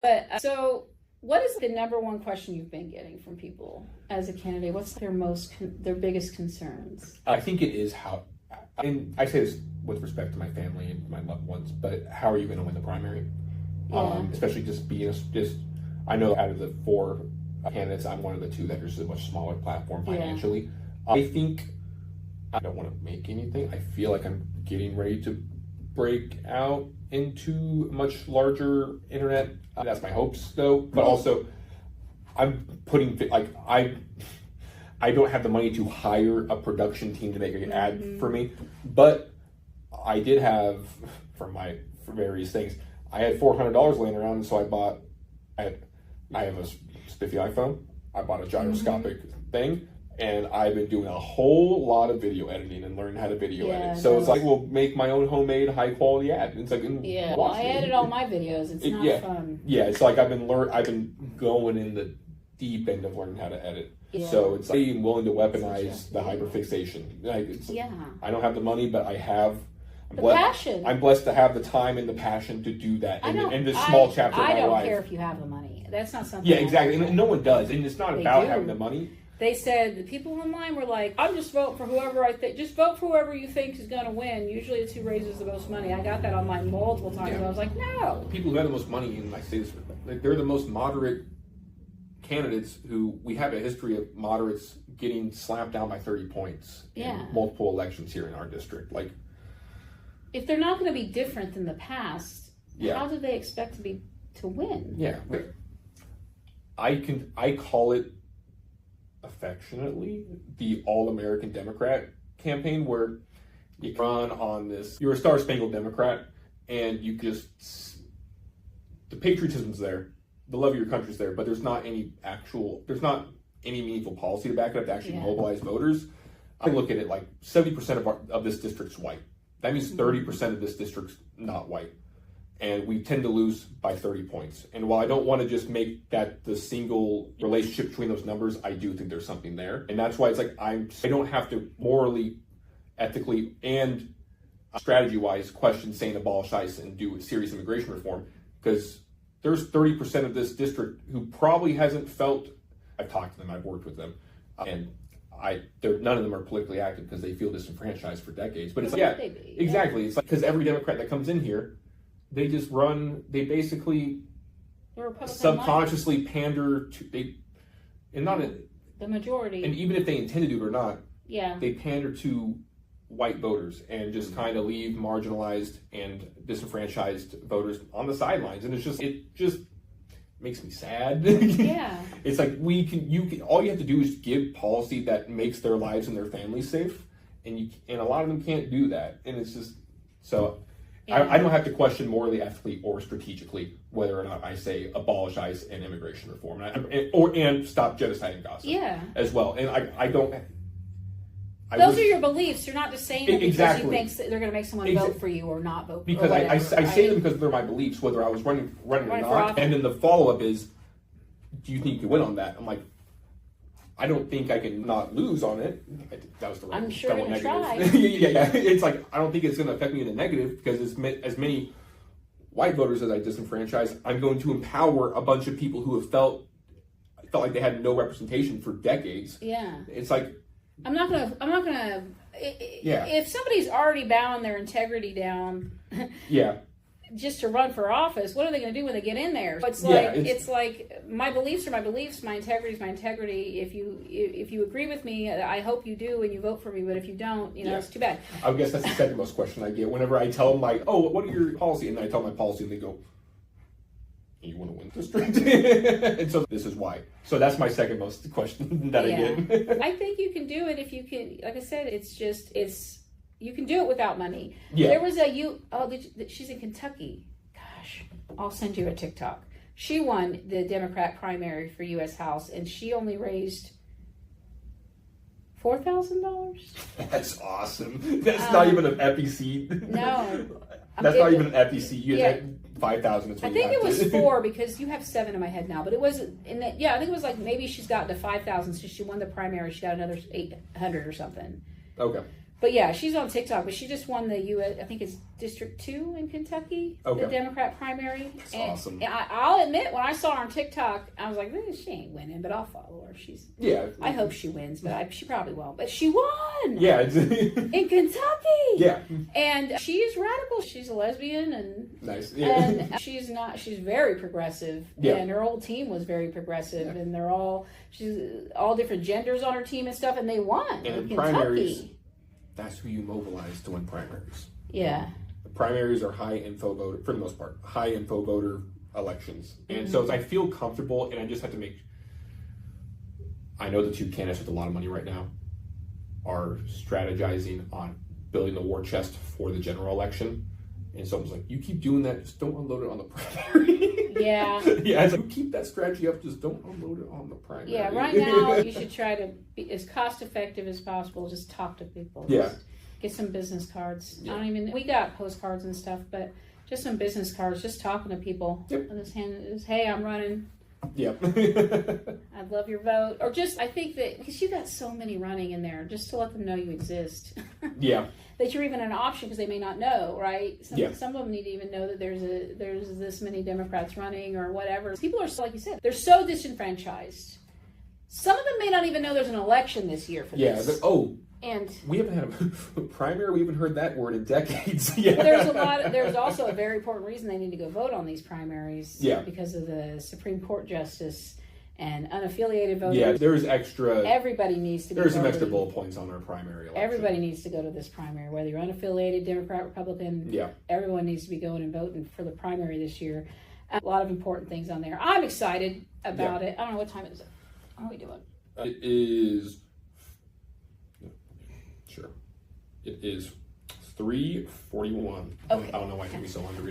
But so, what is the number one question you've been getting from people as a candidate? What's their biggest concerns? I think it is how, and I say this with respect to my family and my loved ones, but how are you going to win the primary? Yeah. Especially I know out of the 4 candidates, I'm one of the 2 that are a much smaller platform financially. Yeah. I think I don't want to make anything. I feel like I'm getting ready to break out into a much larger internet. That's my hopes, though. But also, I'm putting I don't have the money to hire a production team to make an ad for me. But I did have for various things. I had $400 laying around, so I have a spiffy iPhone. I bought a gyroscopic thing. And I've been doing a whole lot of video editing and learning how to video edit. So it's like, we'll make my own homemade high quality ad. It's like, I edit all my videos. It's not fun. Yeah, it's like I've been going in the deep end of learning how to edit. Yeah. So it's like being willing to weaponize the hyperfixation. I don't have the money, but I have the passion. I'm blessed to have the time and the passion to do that in this small chapter of my life. I don't care if you have the money. That's not something. Yeah, exactly. And no one does. And it's not about having the money. They said the people online were like, I'm just voting for whoever I think. Just vote for whoever you think is going to win. Usually it's who raises the most money. I got that online multiple times. And I was like, no. People who have the most money, and I say this, they're the most moderate candidates who we have a history of moderates getting slapped down by 30 points in multiple elections here in our district. Like, if they're not going to be different than the past, how do they expect to win? Yeah. I call it affectionately the All-American Democrat campaign, where you run on this, you're a Star-Spangled Democrat, and you just, the patriotism's there, the love of your country's there, but there's not any meaningful policy to back it up to actually mobilize voters. I look at it like 70% of this district's white. That means 30% of this district's not white. And we tend to lose by 30 points. And while I don't want to just make that the single relationship between those numbers, I do think there's something there. And that's why it's like I don't have to morally, ethically, and strategy-wise question saying abolish ICE and do serious immigration reform, because there's 30% of this district who probably hasn't felt, I've talked to them, I've worked with them, and none of them are politically active because they feel disenfranchised for decades. But it's like, exactly. It's like, because every Democrat that comes in here, they basically subconsciously pander to the majority. And even if they intend to do it or not, they pander to white voters and just kind of leave marginalized and disenfranchised voters on the sidelines. And it just makes me sad. It's like all you have to do is give policy that makes their lives and their families safe, and a lot of them can't do that. And it's just so. I don't have to question morally, ethically, or strategically whether or not I say abolish ICE and immigration reform, and stop genocide in Gaza as well. And I don't. Those are your beliefs. You're not just saying it because you think they're going to make someone vote for you or not vote. Because I say them because they're my beliefs, whether I was running or not. And then the follow up is, do you think you can win on that? I'm like, I don't think I can not lose on it. That was the right. I'm sure you're going to try. Yeah. It's like, I don't think it's going to affect me in the negative, because as many white voters as I disenfranchise, I'm going to empower a bunch of people who have felt like they had no representation for decades. Yeah. It's like, I'm not gonna. If somebody's already bowing their integrity down, just to run for office, what are they going to do when they get in there? It's like my beliefs are my beliefs, my integrity is my integrity. If you agree with me, I hope you do and you vote for me. But if you don't, it's too bad. I guess that's the second most question I get whenever I tell them, like, oh, what are your policy? And then I tell my policy, and they go, you want to win the district? And so this is why. So that's my second most question that I get. I think you can do it if you can. Like I said, you can do it without money. Yeah. There was she's in Kentucky. Gosh, I'll send you a TikTok. She won the Democrat primary for U.S. House, and she only raised $4,000. That's awesome. That's not even an FEC. No. That's not even an FEC. You had 5,000. I think it was 4, because you have 7 in my head now. But it was I think it was like maybe she's gotten to 5,000, so she won the primary. She got another 800 or something. Okay. But yeah, she's on TikTok, but she just won the U.S. I think it's District 2 in Kentucky, the Democrat primary. That's awesome. And I'll admit, when I saw her on TikTok, I was like, she ain't winning, but I'll follow her. I hope she wins, but she probably won't. But she won. Yeah, in Kentucky. Yeah, and she is radical. She's a lesbian, and nice. Yeah. And she's not. She's very progressive. Yeah. And her whole team was very progressive, and she's all different genders on her team and stuff, and they won in Kentucky. Primaries. That's who you mobilize to win primaries. Yeah. The primaries are high info voter, for the most part, high info voter elections. And so I feel comfortable, and I just have to I know the two candidates with a lot of money right now are strategizing on building the war chest for the general election. And so I was like, you keep doing that, just don't unload it on the primary. Yeah. Yeah, it's like, you keep that strategy up, just don't unload it on the primary. Yeah, right now you should try to be as cost effective as possible. Just talk to people. Yeah. Just get some business cards. Yeah. We got postcards and stuff, but just some business cards, just talking to people. Yep. This hand is, hey, I'm running. Yep. I'd love your vote. Or just, I think that, because you got so many running in there, just to let them know you exist. Yeah. That you're even an option, because they may not know, right? Some of them need to even know that there's this many Democrats running or whatever. People are, like you said, they're so disenfranchised. Some of them may not even know there's an election this year for this. And we haven't had a primary. We haven't heard that word in decades. Yeah. There's also a very important reason they need to go vote on these primaries. Yeah. Because of the Supreme Court justice and unaffiliated voters. Yeah, there's extra. Everybody needs to. There's some extra bullet points on our primary election. Everybody needs to go to this primary, whether you're unaffiliated, Democrat, Republican. Yeah. Everyone needs to be going and voting for the primary this year. A lot of important things on there. I'm excited about it. I don't know what time it is. What are we doing? It is. Sure. It is 3:41. Okay. I don't know why it took me so long to read.